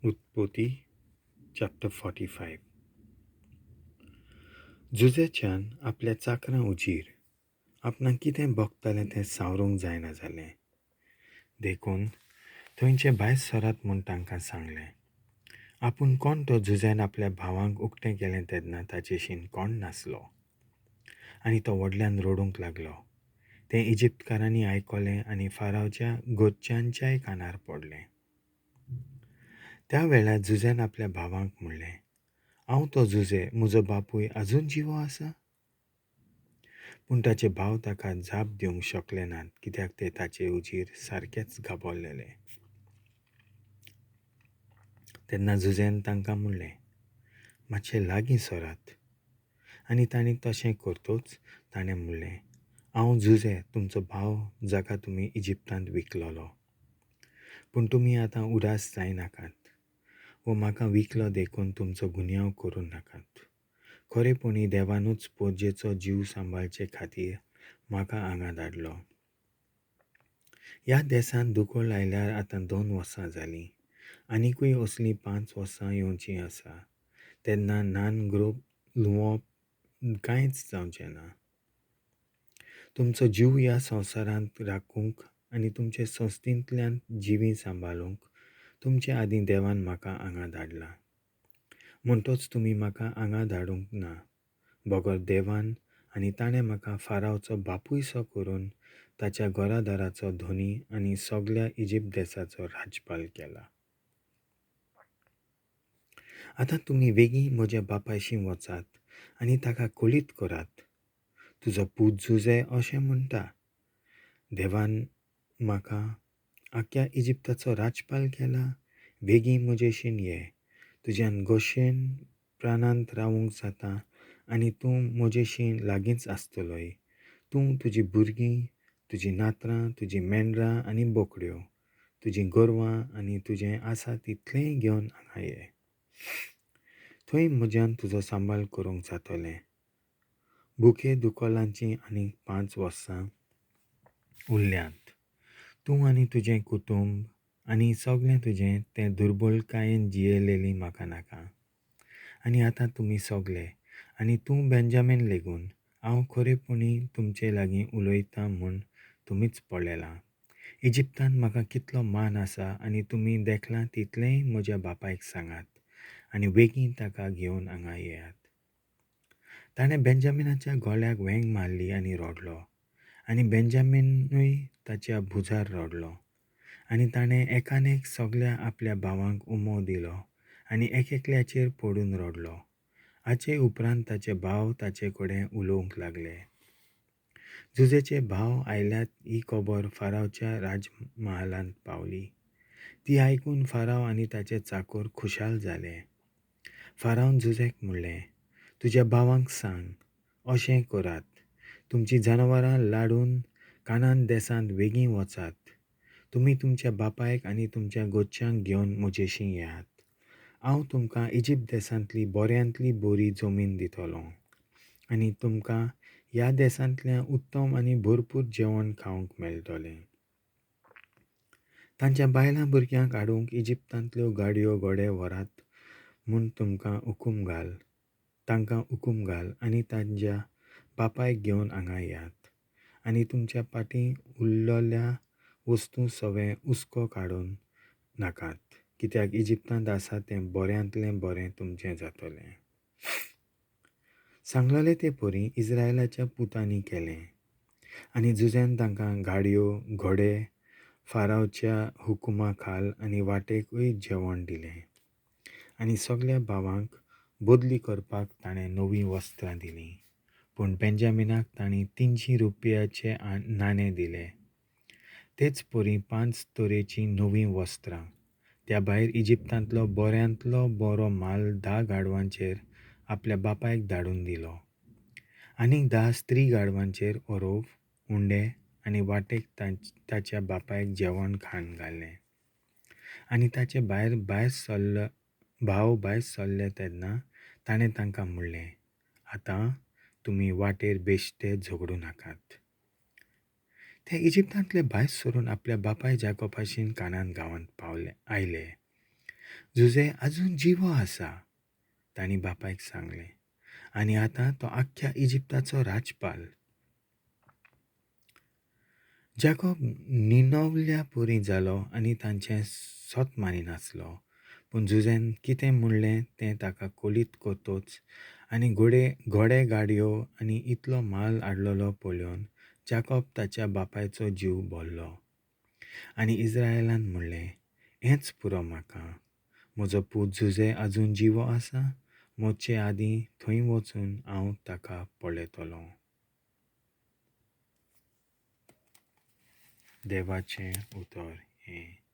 Utpoti chapter 45. जुजेच्यान आपल्या चाकरां उजीर आपणाक कितें भोगतालें तें सावरूंक जायना जालें देखून थंयचे भायर सरात म्हूण तांकां सांगलें. आपूण कोण तो जुजेन आपल्या भावांक उक्तें केलें तेन्ना ताचेशीन कोण नासलो आनी तो व्हडल्यान रडूंक लागलो. तें इजिप्तकारांनी आयकलें आनी फारावच्या गोच्च्यांच्याय कानार पडलें. त्या वेळार जुजेन आपल्या भावांक म्हणलें, हांव तो जुजे, म्हजो बापूय अजून जिवो आसा? पूण ताचे भाव ताका जाप दिवंक शकले नात, कित्याक ते ताचे उजीर सारकेच घाबरलेले. तेन्ना जुजेन तांकां म्हणलें, मातशें लागीं सरात. आनी तांणी तशें करतूच ताणें म्हणलें, हांव जुजे तुमचो भाव जाका तुमी इजिप्तांत विकलोलो. पूण तुमी आतां उदास जायनाकात वो म्हाका विकलो देखून तुमचो गुन्यांव करूं नाकात. खरेपणी देवानूच पोरजेचो जीव सांबाळचे खातीर म्हाका हांगा धाडलो. ह्या देसान दुकोळ आयल्यार आतां 2 वर्सां जालीं. आनिकूय असलीं 5 वर्सां येवचीं आसा. तेन्ना नान ग्रोप लुवप कांयच जावचें ना. तुमचो जीव ह्या संवसारांत राखूंक आनी तुमचे संस्थिंतल्यान जिवी सांबाळूंक तुमचे आदीं देवान म्हाका हांगा धाडला. म्हणटोच तुमी म्हाका हांगा धाडूंक ना. बगर देवान आनी ताणें म्हाका फारावचो बापूयसो करून ताच्या घरादाराचो धोनी आनी सगळ्या इजिप्त देशाचो राजपाल केला. आतां तुमी बेगीन म्हज्या बापायशी वचात आनी ताका कळीत करात. तुजो पूत जुजे अशें म्हणटा, देवान म्हाका आख्या इजिप्ताचो राजपाल केला. बेगीन म्हजेशीन ये. तुज्यान गोशेन प्राणांत रावूंक जाता आनी तूं म्हजेशीन लागींच आसतलोय. तूं, तुजीं भुरगीं, तुजीं नातरां, तुजीं मेंढरां आनी बोकड्यो, तुजीं गोरवां आनी तुजें आसा तितलेंय घेवन हांगा ये. थंय म्हज्यान तुजो सांबाळ करूंक जातोलें. भुके दुकोलांचीं आनीक 5 वर्सां उरल्यांत. तूं आनी तुजें कुटुंब आनी सगळें तुजें तें दुर्बळकायेन जियेलेलीं म्हाका नाका. आनी आतां तुमी सगळे आनी तूं बेंजामीन लेगून हांव खरेपणी तुमचे लागीं उलयतां म्हूण तुमीच पळयलां. इजिप्तांत म्हाका कितलो मान आसा आनी तुमी देखलां तितलेंय म्हज्या बापायक सांगात आनी बेगीन ताका घेवन हांगा येयात. ताणें बेंजामिनाच्या गोळ्याक वेंग मारली आनी रडलो. आनी बेंजामीनूय ताच्या भुजार रडलो. आनी ताणें एकान एक सगळ्या आपल्या भावांक उमो दिलो आनी एकल्याचेर पडून रडलो. हाचे उपरांत ताचे भाव ताचे कडेन उलोवंक लागले. जुजेचे भाव आयल्यात ही खबर फारावच्या राजमहालांत पावली. ती आयकून फाराव आनी ताचे चाकर खुशाल जाले. फारावन जुजेक म्हणलें, तुज्या भावांक सांग, अशें करात. तुमचीं जनावरां लाडून कानान देसांत बेगीन वचात. तुमी तुमच्या बापायक आनी तुमच्या गोच्च्यांक घेवन म्हजेशीं येयात. हांव तुमकां इजिप्त देसांतली बऱ्यांतली बरी जमीन दितलों आनी तुमकां ह्या देसांतल्यान उत्तम आनी भरपूर जेवण खावंक मेळटलें. तांच्या बायलां भुरग्यांक हाडूंक इजिप्तांतल्यो गाडयो घोडे व्हरात म्हूण तांकां हुकूम घाल आनी तांच्या बापायक घेवन हांगा येयात. आनी तुमच्या पाटीं उरलोल्या वस्तू सवें हुस्को काडून नाकात, कित्याक इजिप्तांत आसा तें बऱ्यांतलें बरें तुमचें जातलें. सांगलोलें ते परी इस्रायलाच्या पुतांनी केलें. आनी जुजेन तांकां गाडयो घोडे फारावच्या हुकुमा खाल आनी वाटेकूय जेवण दिलें. आनी सगळ्या भावांक बदली करपाक ताणें नवीं वस्त्रां दिलीं. पूण बेंजामिनाक तांणी 300 रुपयाचे नाणें दिले. तेच परी 5 तरेचीं नवीं वस्त्रां. त्या भायर इजिप्तांतलो बऱ्यांतलो बरो माल 10 गाडवांचेर आपल्या बापायक धाडून दिलो. आनीक 10 स्त्री गाडवांचेर ओरोफ, उंडे आनी वाटेक ताच्या बापायक जेवण खाण घालें. आनी ताचे भायर भायर सरले तेन्ना ताणें तांकां म्हणलें, आतां तुमी वाटेर बेश्टे झगडूं नाकात. ते इजिप्तांतले भायर सरून आपल्या बापाय जाकोबाशीन कानान गांवांत आयले. जुजे आजून जिवो आसा, तांणी बापायक सांगलें. आनी आतां तो आख्ख्या इजिप्ताचो राजपाल. जाकोब निनवल्या पोरी जालो आनी तांचें सोत मानिनासलो. पूण जुजेन कितें म्हणलें तें ताका कोलीत कोतोच आनी घोडे गाडयो आनी इतलो माल हाडलोलो पळोवन जाकोब ताच्या बापायचो जीव भरलो. आनी इस्रायलान म्हणलें, हेंच पुरो म्हाका. म्हजो पूत जुजे आजून जिवो आसा. मोचे आदीं थंय वचून हांव ताका पळयतलों. देवाचें उतर हें.